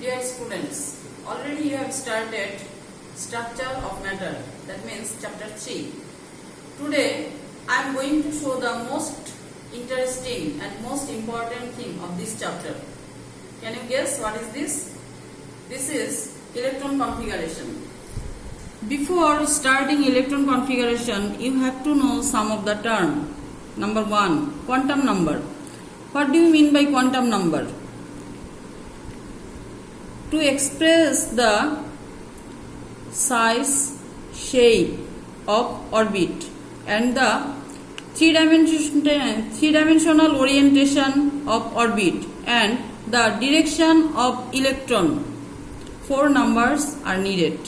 Dear students, already you have started structure of matter, that means chapter 3. Today I am going to show the most interesting and most important thing of this chapter. Can you guess what is this? This is electron configuration. Before starting electron configuration, you have to know some of the term. Number 1, quantum number. What do you mean by quantum number? To express the size, shape of orbit and the three-dimensional orientation of orbit and the direction of electron, 4 numbers are needed.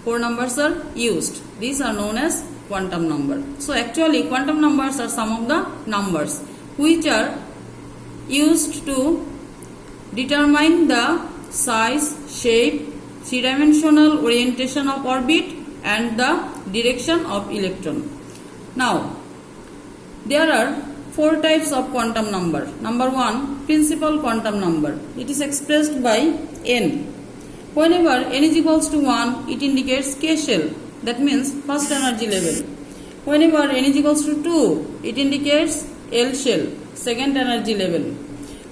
4 numbers are used. These are known as quantum number. So actually quantum numbers are some of the numbers which are used to determine the size, shape, three-dimensional orientation of orbit and the direction of electron. Now, there are 4 types of quantum number. Number 1, principal quantum number. It is expressed by n. Whenever n is equals to 1, it indicates K shell. That means first energy level. Whenever n is equals to 2, it indicates L shell, second energy level.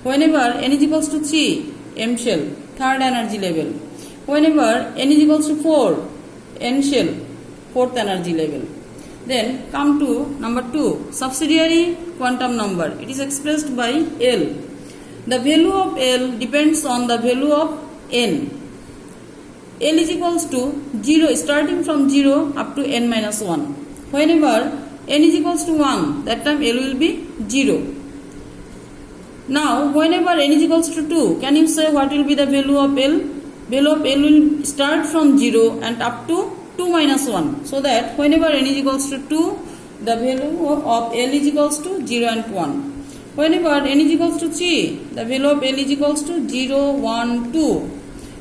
Whenever n is equals to 3, M shell, third energy level. Whenever n is equals to 4, N shell, fourth energy level. Then come to number 2, subsidiary quantum number. It is expressed by L. The value of L depends on the value of n. L is equals to 0, starting from 0 up to n minus 1. Whenever n is equals to 1, that time L will be 0. Now, whenever n is equals to 2, can you say what will be the value of L? Value of L will start from 0 and up to 2 minus 1. So that whenever n is equals to 2, the value of L is equals to 0 and 1. Whenever n is equals to 3, the value of L is equals to 0, 1, 2.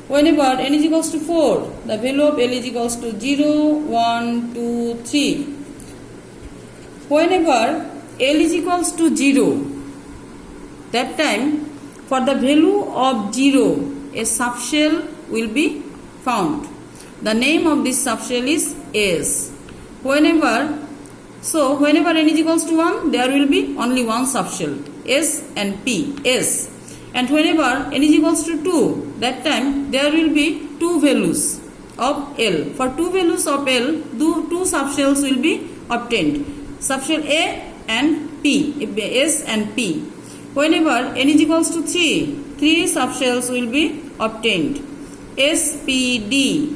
Whenever n is equals to 4, the value of L is equals to 0, 1, 2, 3. Whenever L is equals to 0, that time for the value of 0, a subshell will be found. The name of this subshell is S. Whenever n is equals to 1, there will be only one subshell, S and P, S. And whenever n is equals to 2, that time there will be 2 values of L. For 2 values of L, 2 subshells will be obtained. Subshell A and P, S and P. Whenever n is equals to 3, 3 subshells will be obtained. S, P, D.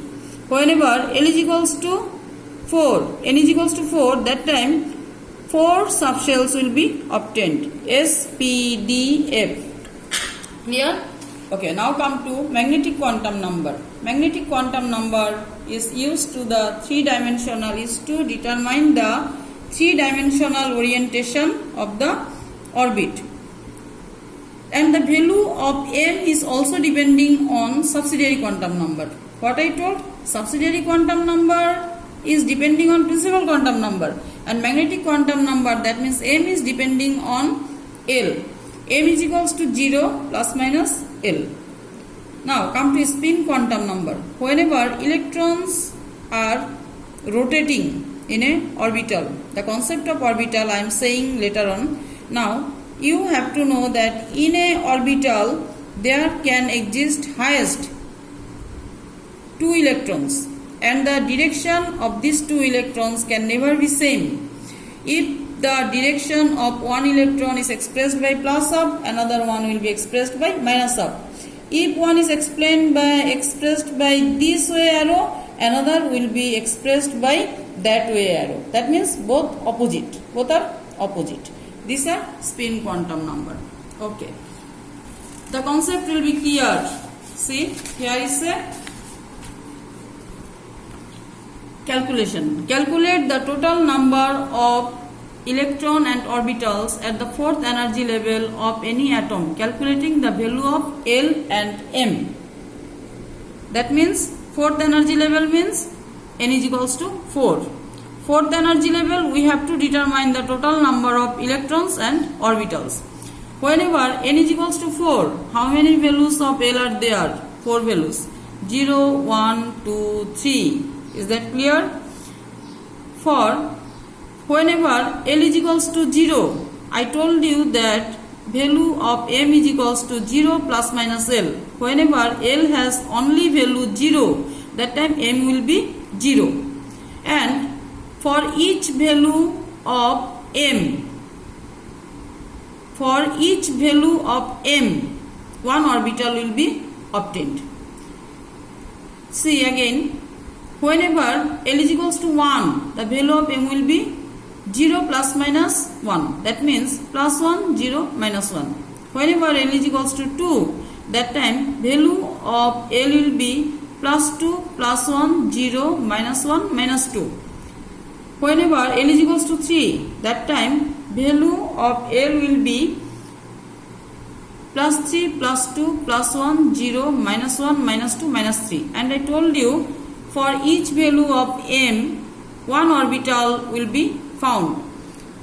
Whenever L is equals to 4, n is equals to 4, that time 4 subshells will be obtained. S, P, D, F. Clear? Okay, now come to magnetic quantum number. Magnetic quantum number is used to the to determine the three-dimensional orientation of the orbit. And the value of m is also depending on subsidiary quantum number. What I told? Subsidiary quantum number is depending on principal quantum number. And magnetic quantum number, that means m is depending on L. M is equals to 0 plus minus L. Now come to spin quantum number. Whenever electrons are rotating in a orbital, the concept of orbital I am saying later on. Now you have to know that in a orbital there can exist highest 2 electrons and the direction of these 2 electrons can never be same. If the direction of one electron is expressed by plus of, another one will be expressed by minus of. If one is expressed by this way arrow, another will be expressed by that way arrow. That means both are opposite. These are spin quantum number. Okay. The concept will be clear. See, here is a calculation. Calculate the total number of electron and orbitals at the 4th energy level of any atom, calculating the value of L and M. That means 4th energy level means n is equals to 4. 4th energy level, we have to determine the total number of electrons and orbitals. Whenever n is equals to 4, how many values of L are there? 4 values. 0, 1, 2, 3. Is that clear? For whenever L is equals to 0, I told you that value of m is equals to 0 plus minus L. Whenever L has only value 0, that time m will be 0. And for each value of m, one orbital will be obtained. See again, whenever L is equals to 1, the value of m will be 0 plus minus 1. That means plus 1, 0, minus 1. Whenever L is equals to 2, that time value of L will be plus 2, plus 1, 0, minus 1, minus 2. Whenever L is equals to 3, that time value of L will be plus 3, plus 2, plus 1, 0, minus 1, minus 2, minus 3. And I told you, for each value of m, one orbital will be found.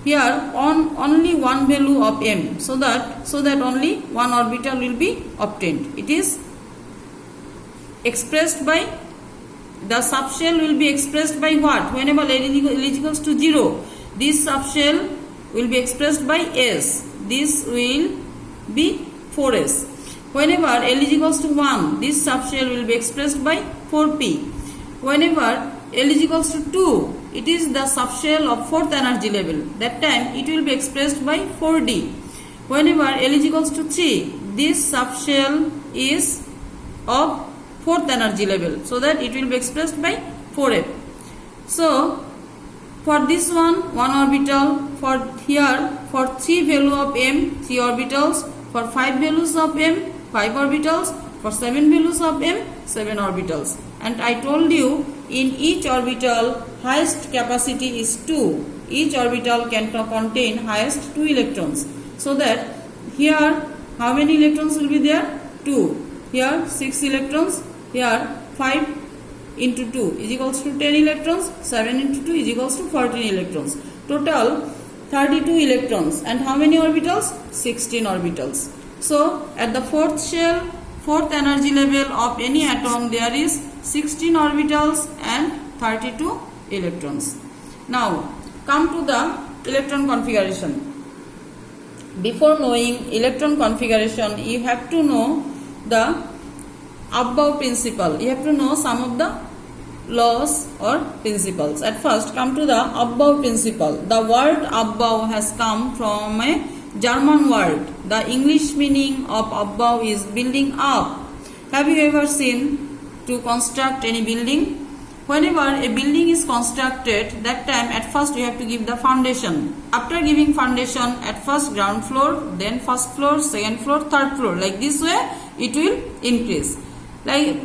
Here only one value of m, so that only one orbital will be obtained. It is expressed by, the subshell will be expressed by what? Whenever L is equals to 0, this subshell will be expressed by s. This will be 4s. Whenever L is equals to 1, this subshell will be expressed by 4p. Whenever L is equals to 2, it is the subshell of 4th energy level. That time it will be expressed by 4d. Whenever L is equals to 3, this subshell is of 4th energy level, so that it will be expressed by 4f. So for this one orbital, for here for 3 value of m, 3 orbitals, for 5 values of m, 5 orbitals, for 7 values of m, 7 orbitals. And I told you, in each orbital highest capacity is 2. Each orbital can contain highest 2 electrons. So that here how many electrons will be there? 2. Here 6 electrons. Here 5 into 2 is equals to 10 electrons. 7 into 2 is equals to 14 electrons. Total 32 electrons. And how many orbitals? 16 orbitals. So at the 4th shell, 4th energy level of any atom, there is 16 orbitals and 32 electrons. Now come to the electron configuration. Before knowing electron configuration, you have to know the above principle. You have to know some of the laws or principles. At first, come to the above principle. The word above has come from a German word. The English meaning of above is building up. Have you ever seen to construct any building? Whenever a building is constructed, that time at first you have to give the foundation. After giving foundation, at first ground floor, then first floor, second floor, third floor. Like this way, it will increase. Like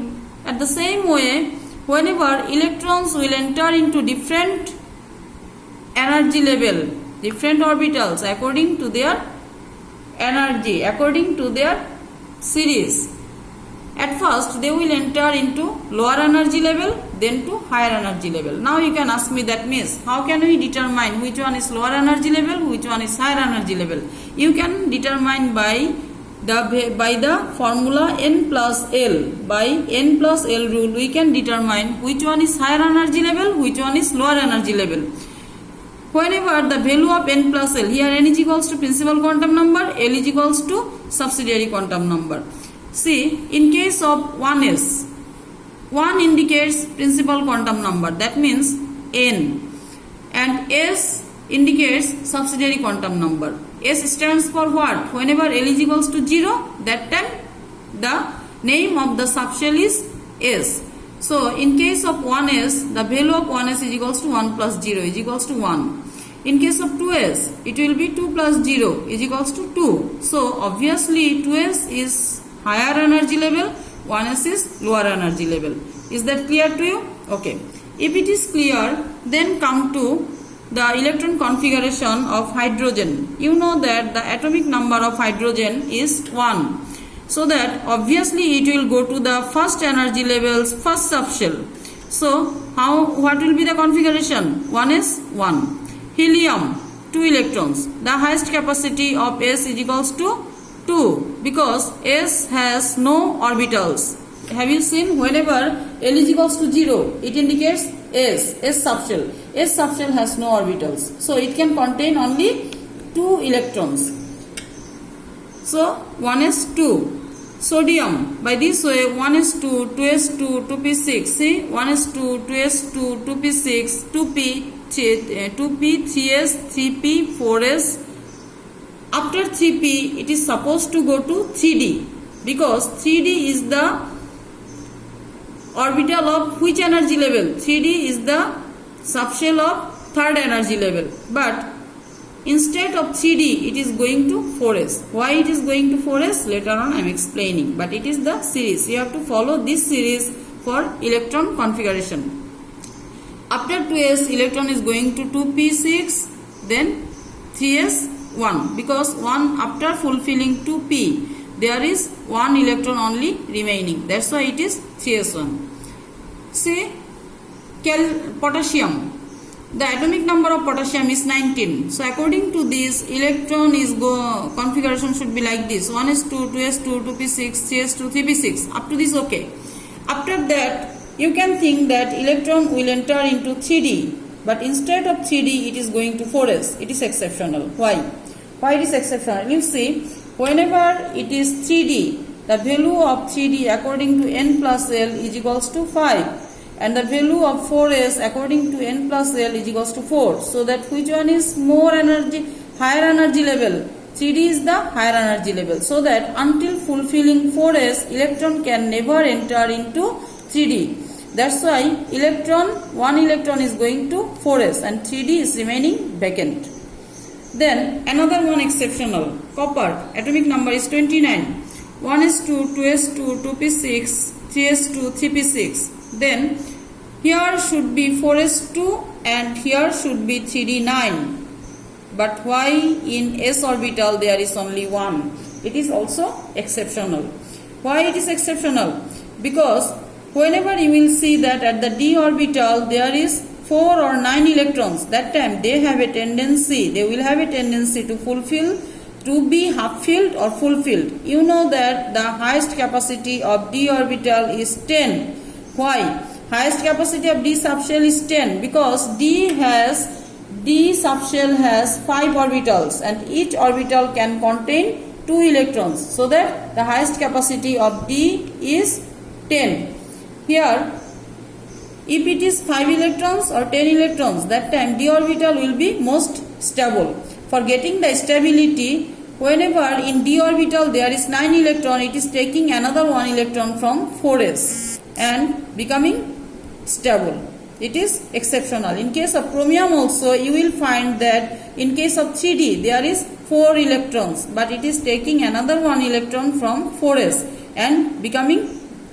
at the same way, whenever electrons will enter into different energy level, different orbitals according to their energy, according to their series. At first they will enter into lower energy level, then to higher energy level. Now you can ask me, that means how can we determine which one is lower energy level, which one is higher energy level? You can determine by the formula n plus L. By n plus L rule, we can determine which one is higher energy level, which one is lower energy level. Whenever the value of n plus L, here n is equals to principal quantum number, L is equals to subsidiary quantum number. See, in case of 1s, 1 indicates principal quantum number, that means n, and s indicates subsidiary quantum number. S stands for what? Whenever L is equals to 0, that time the name of the subshell is S. So in case of 1s, the value of 1s is equals to 1 plus 0 is equals to 1. In case of 2s, it will be 2 plus 0 is equals to 2. So obviously 2s is higher energy level, 1s is lower energy level. Is that clear to you? Okay. If it is clear, then come to the electron configuration of hydrogen. You know that the atomic number of hydrogen is 1. So that obviously it will go to the first energy levels, first subshell. So what will be the configuration? 1s 1. Helium 2 electrons. The highest capacity of S is equals to 2 because S has no orbitals. Have you seen whenever L is equals to 0, it indicates S subshell. S subshell has no orbitals. So it can contain only 2 electrons. So 1s2. Sodium, by this way 1s2, 2s2, 2p6. See, 1s2, 2s2, 2p6, 2p, 3s, 3p, 4s. After 3p, it is supposed to go to 3d because 3d is the orbital of which energy level? 3d is the subshell of third energy level. But instead of 3d, it is going to 4s. Why it is going to 4s? Later on I am explaining. But it is the series. You have to follow this series for electron configuration. After 2s, electron is going to 2p6, then 3s, 1. Because 1 after fulfilling 2p, there is 1 electron only remaining. That's why it is 3s1. Say potassium. The atomic number of potassium is 19. So according to this, electron is configuration should be like this: 1s2, 2s2, 2p6, 3s2, 3p6. Up to this, okay. After that, you can think that electron will enter into 3d, but instead of 3d, it is going to 4s. It is exceptional. Why? Why it is exceptional? You see, whenever it is 3d, the value of 3d according to n plus l is equals to 5. And the value of 4s according to n plus l is equals to 4. So that which one is more energy, higher energy level? 3d is the higher energy level. So that until fulfilling 4s, electron can never enter into 3d. That's why one electron is going to 4s and 3d is remaining vacant. Then another one exceptional, copper. Atomic number is 29. 1s2, 2s2, 2p6, 3s2, 3p6. Then here should be 4s2 and here should be 3d9. But why in s orbital there is only 1? It is also exceptional. Why it is exceptional? Because whenever you will see that at the d orbital there is 4 or 9 electrons, that time they will have a tendency to fulfill, to be half filled or full filled. You know that the highest capacity of d orbital is 10. Why? Highest capacity of d subshell is 10 because d subshell has 5 orbitals and each orbital can contain 2 electrons. So that the highest capacity of d is 10. Here, if it is 5 electrons or 10 electrons, that time d orbital will be most stable. For getting the stability, whenever in d orbital there is 9 electron, it is taking another 1 electron from 4s and becoming stable. It is exceptional. In case of chromium also, you will find that in case of 3d there is 4 electrons, but it is taking another 1 electron from 4s and becoming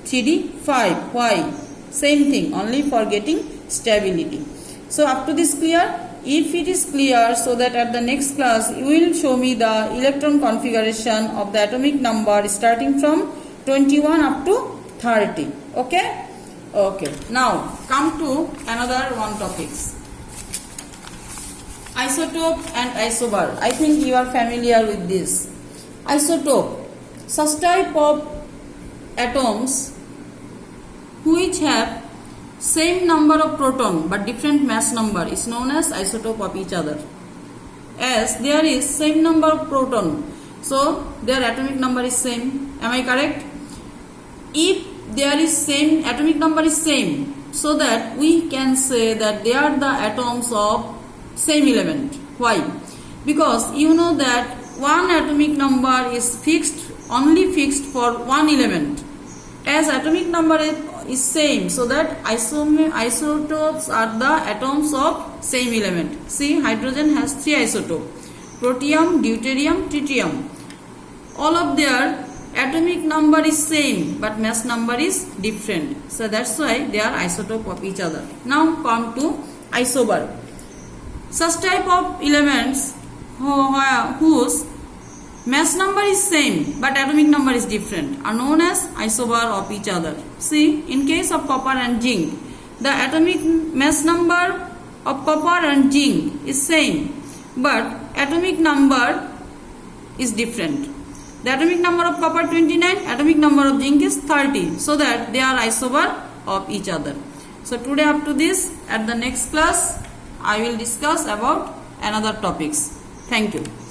3d5. Why? Same thing, only for getting stability. So up to this clear? If it is clear, so that at the next class you will show me the electron configuration of the atomic number starting from 21 up to 30. Okay? Okay. Now come to another one topics. Isotope and isobar. I think you are familiar with this. Isotope, such type of atoms which have same number of proton but different mass number is known as isotope of each other. As there is same number of proton, so their atomic number is same. Am I correct? If there is same, atomic number is same, so that we can say that they are the atoms of same element. Why? Because you know that one atomic number is fixed, only fixed for one element. As atomic number is same, so that isotopes are the atoms of same element. See, hydrogen has 3 isotopes: protium, deuterium, tritium. All of their atomic number is same, but mass number is different. So that's why they are isotope of each other. Now come to isobar. Such type of elements whose mass number is same but atomic number is different are known as isobar of each other. See, in case of copper and zinc, the atomic mass number of copper and zinc is same, but atomic number is different. The atomic number of copper 29, atomic number of zinc is 30, so that they are isomer of each other. So today up to this, at the next class I will discuss about another topics. Thank you.